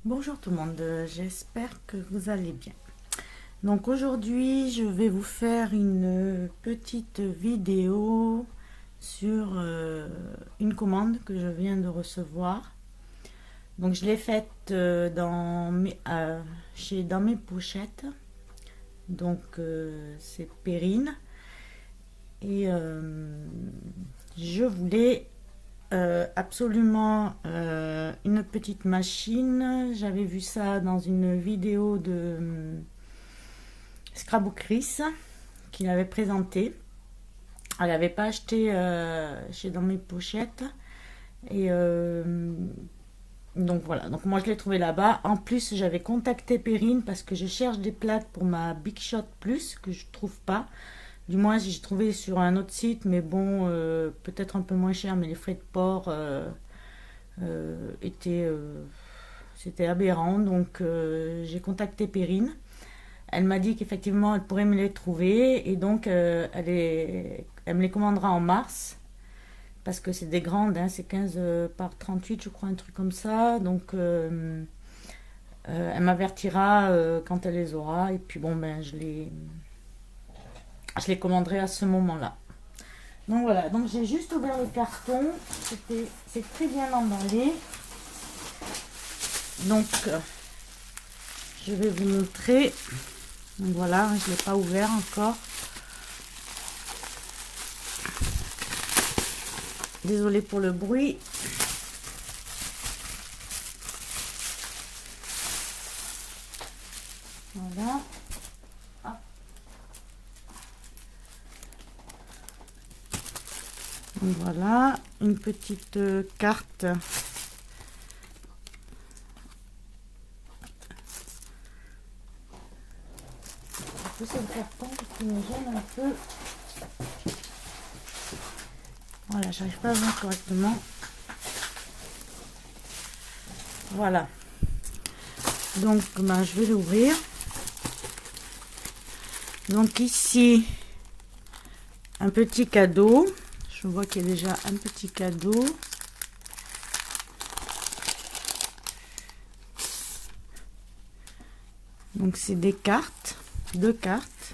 Bonjour tout le monde, j'espère que vous allez bien. Donc aujourd'hui, je vais vous faire une petite vidéo sur une commande que je viens de recevoir. Donc je l'ai faite dans mes pochettes. Donc c'est Perrine. Et je voulais absolument une petite machine. J'avais vu ça dans une vidéo de Scrapbook Chris qu'il avait présenté. Elle n'avait pas acheté chez Dans mes pochettes. Et donc voilà, donc moi je l'ai trouvé là-bas. En plus, j'avais contacté Perrine parce que je cherche des plaques pour ma Big Shot Plus que je trouve pas. Du moins, j'ai trouvé sur un autre site, mais bon, peut-être un peu moins cher, mais les frais de port étaient, c'était aberrant. Donc, j'ai contacté Perrine. Elle m'a dit qu'effectivement, elle pourrait me les trouver, et donc, elle me les commandera en mars, parce que c'est des grandes, hein, c'est 15 par 38, je crois, un truc comme ça. Donc, elle m'avertira quand elle les aura, et puis bon, ben, je les commanderai à ce moment-là. Donc voilà, donc j'ai juste ouvert le carton. C'est très bien emballé. Donc je vais vous montrer. Donc voilà, je ne l'ai pas ouvert encore. Désolée pour le bruit. Voilà. Hop. Donc voilà, une petite carte. Je vais pousser le carton parce qu'il me gêne un peu. Voilà, j'arrive pas à voir correctement. Voilà. Donc, ben, je vais l'ouvrir. Donc ici, un petit cadeau. Je vois qu'il y a déjà un petit cadeau. Donc c'est des cartes, 2 cartes.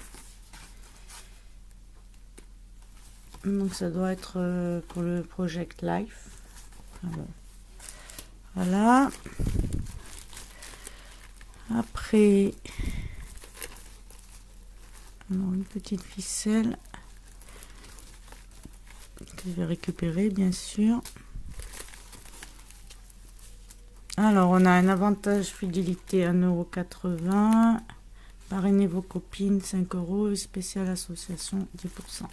Donc ça doit être pour le Project Life. Alors, voilà. Après, alors une petite ficelle que je vais récupérer bien sûr. Alors on a un avantage fidélité 1,80 €. Parrainez vos copines 5 €. Spécial association 10%.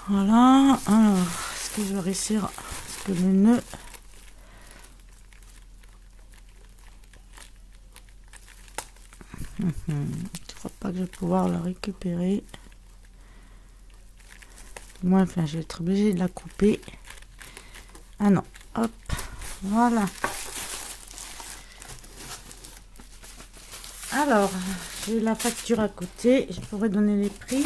Voilà. Alors, est-ce que je vais réussir? Est-ce que le nœud... Je crois pas que je vais pouvoir la récupérer. Moi, enfin, je vais être obligée de la couper. Ah non, hop, voilà. Alors, j'ai la facture à côté. Je pourrais donner les prix.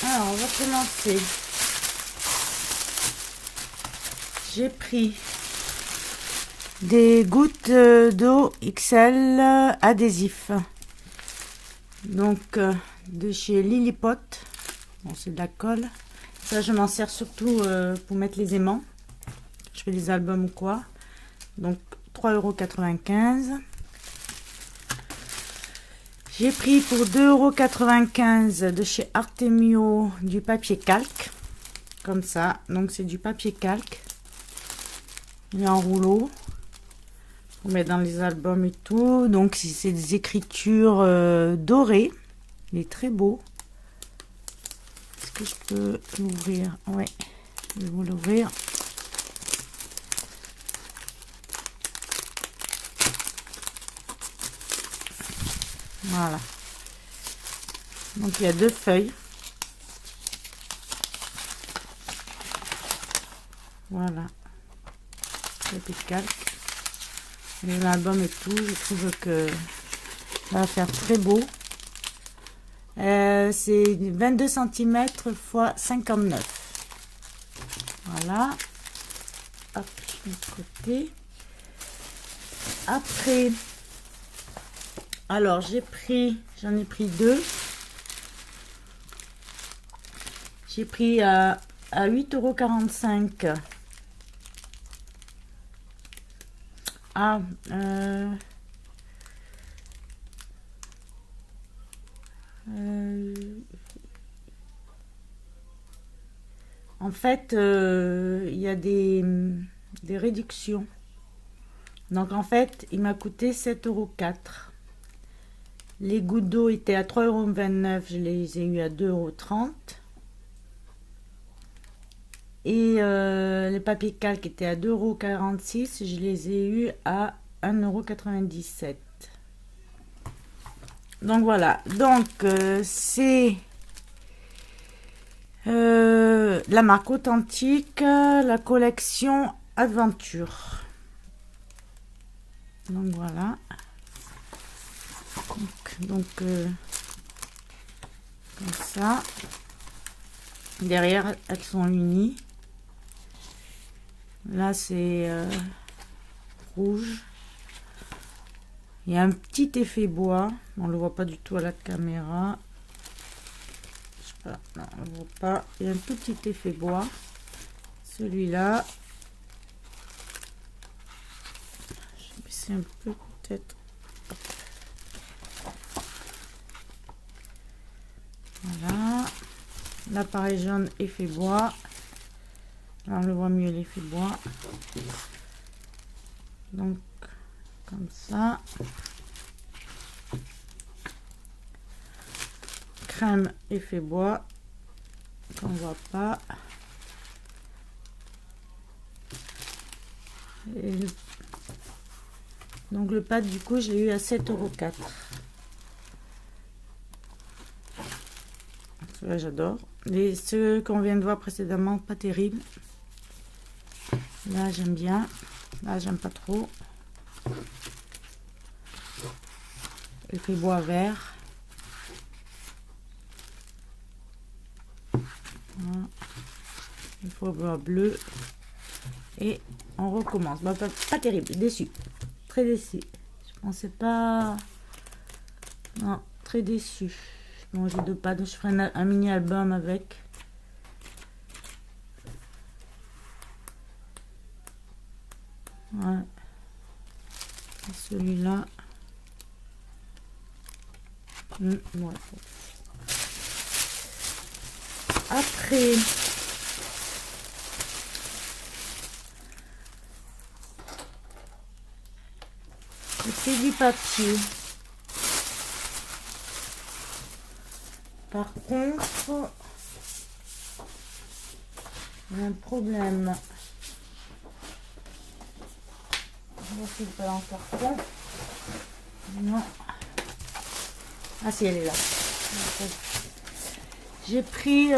Alors, on va commencer. J'ai pris des gouttes d'eau XL adhésif. Donc, de chez Lilliput. Bon, c'est de la colle. Ça, je m'en sers surtout pour mettre les aimants. Je fais des albums ou quoi. Donc, 3,95 €. J'ai pris pour 2,95 € de chez Artemio du papier calque. Comme ça. Donc, c'est du papier calque. Il est en rouleau. On met dans les albums et tout. Donc, c'est des écritures dorées. Il est très beau. Est-ce que je peux l'ouvrir? Ouais, je vais vous l'ouvrir. Voilà. Donc, il y a 2 feuilles. Voilà. Papier calque. L'album et tout, je trouve que ça va faire très beau. C'est 22 cm x 59. Voilà. Hop, je mets de côté. Après, alors j'en ai pris deux. J'ai pris à 8,45 €. Ah, en fait, il y a des réductions. Donc en fait, il m'a coûté 7,04 €. Les gouttes d'eau étaient à 3,29 €, je les ai eu à 2,30 €. Et les papiers calques étaient à 2,46 €, je les ai eu à 1,97 €. Donc voilà, donc c'est la marque Authentique, la collection Adventure. Donc voilà. Donc comme ça. Derrière, elles sont unies. Là, c'est rouge. Il y a un petit effet bois. On ne le voit pas du tout à la caméra. Je sais pas. Non, on ne le voit pas. Il y a un tout petit effet bois. Celui-là. Je vais baisser un peu peut-être. Voilà. L'appareil jaune, effet bois. Là, on le voit mieux, l'effet bois. Donc, comme ça. Crème, effet bois. Qu'on voit pas. Et donc, le pad, du coup, j'ai eu à 7,04 €. Celui-là, j'adore. Ceux qu'on vient de voir précédemment, pas terrible. Là, j'aime bien. Là, j'aime pas trop. Effet bois vert. Voilà. Effet bois bleu. Et on recommence. Bah, pas terrible, déçu. Très déçu. Je pensais pas. Non, très déçu. Bon, j'ai deux pads. Je ferai un mini album avec. Ouais. Celui-là. Ouais. Après, c'est du papier. Par contre, il y a un problème. Je vais essayer de pas en carton. Non. Ah si, elle est là. J'ai pris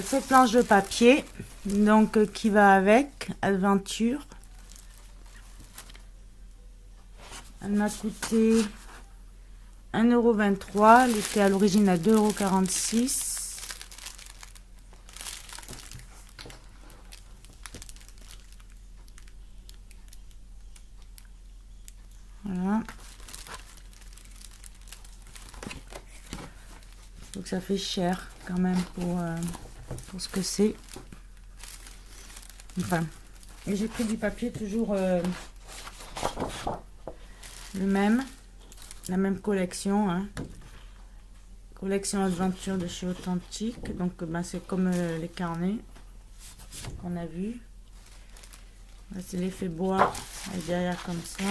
cette planche de papier, donc qui va avec Adventure. Elle m'a coûté 1,23 €. Elle était à l'origine à 2,46 €. Voilà. Donc ça fait cher quand même pour ce que c'est. Enfin, et j'ai pris du papier toujours le même, la même collection, hein. Collection Adventure de chez Authentique. Donc ben, c'est comme les carnets qu'on a vu. C'est l'effet bois derrière comme ça.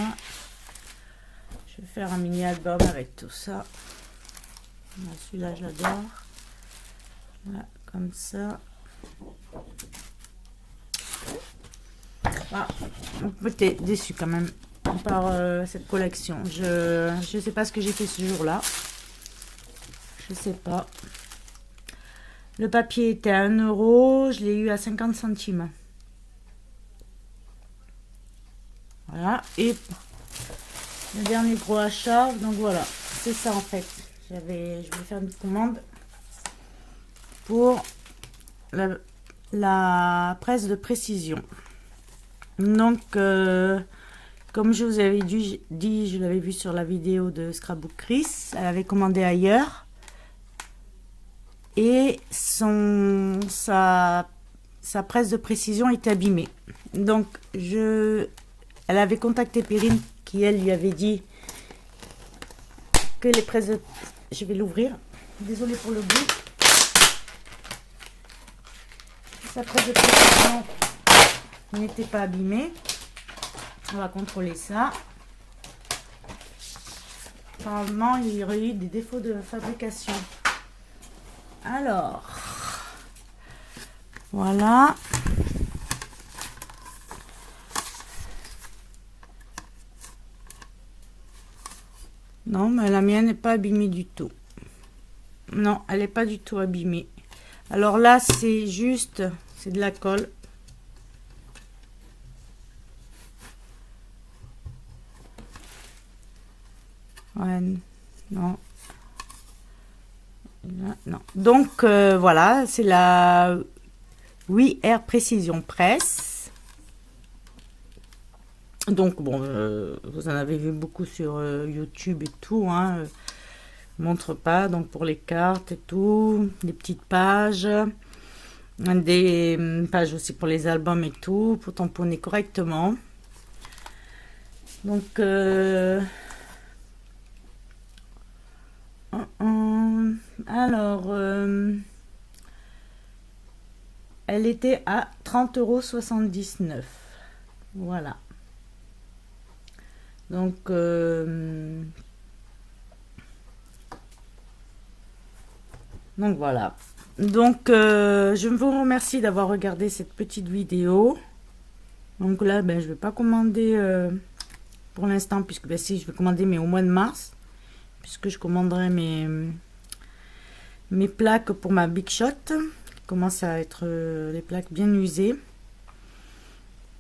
Je vais faire un mini album avec tout ça. Celui-là, je l'adore. Voilà, comme ça. Ah, j'étais déçue quand même par cette collection. Je sais pas ce que j'ai fait ce jour-là. Je sais pas. Le papier était à 1 €. Je l'ai eu à 50 centimes. Voilà. Et le dernier gros achat. Donc voilà. C'est ça en fait. je vais faire une commande pour la presse de précision. Donc, comme je vous avais dit, je l'avais vu sur la vidéo de Scrapbook Chris, elle avait commandé ailleurs. Et sa presse de précision est abîmée. Donc, elle avait contacté Perrine qui, elle, lui avait dit que les presses de... Je vais l'ouvrir. Désolée pour le bruit. Sa presse de précision n'était pas abîmée. On va contrôler ça. Apparemment, il y aurait eu des défauts de fabrication. Alors, voilà. Non, mais la mienne n'est pas abîmée du tout. Non, elle n'est pas du tout abîmée. Alors là, c'est juste, c'est de la colle. Ouais, non. Non. Donc, voilà, c'est la 8R Précision Presse. Donc, bon, vous en avez vu beaucoup sur YouTube et tout, hein. Montre pas, donc pour les cartes et tout, des petites pages, des pages aussi pour les albums et tout, pour tamponner correctement. Donc, alors, elle était à 30,79 €. Voilà. Donc, voilà. Donc, je vous remercie d'avoir regardé cette petite vidéo. Donc là, ben, je vais pas commander pour l'instant, puisque ben, si je vais commander, mais au mois de mars, puisque je commanderai mes plaques pour ma Big Shot, qui commencent à être des plaques bien usées.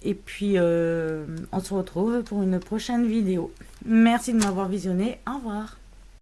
Et puis, on se retrouve pour une prochaine vidéo. Merci de m'avoir visionné. Au revoir.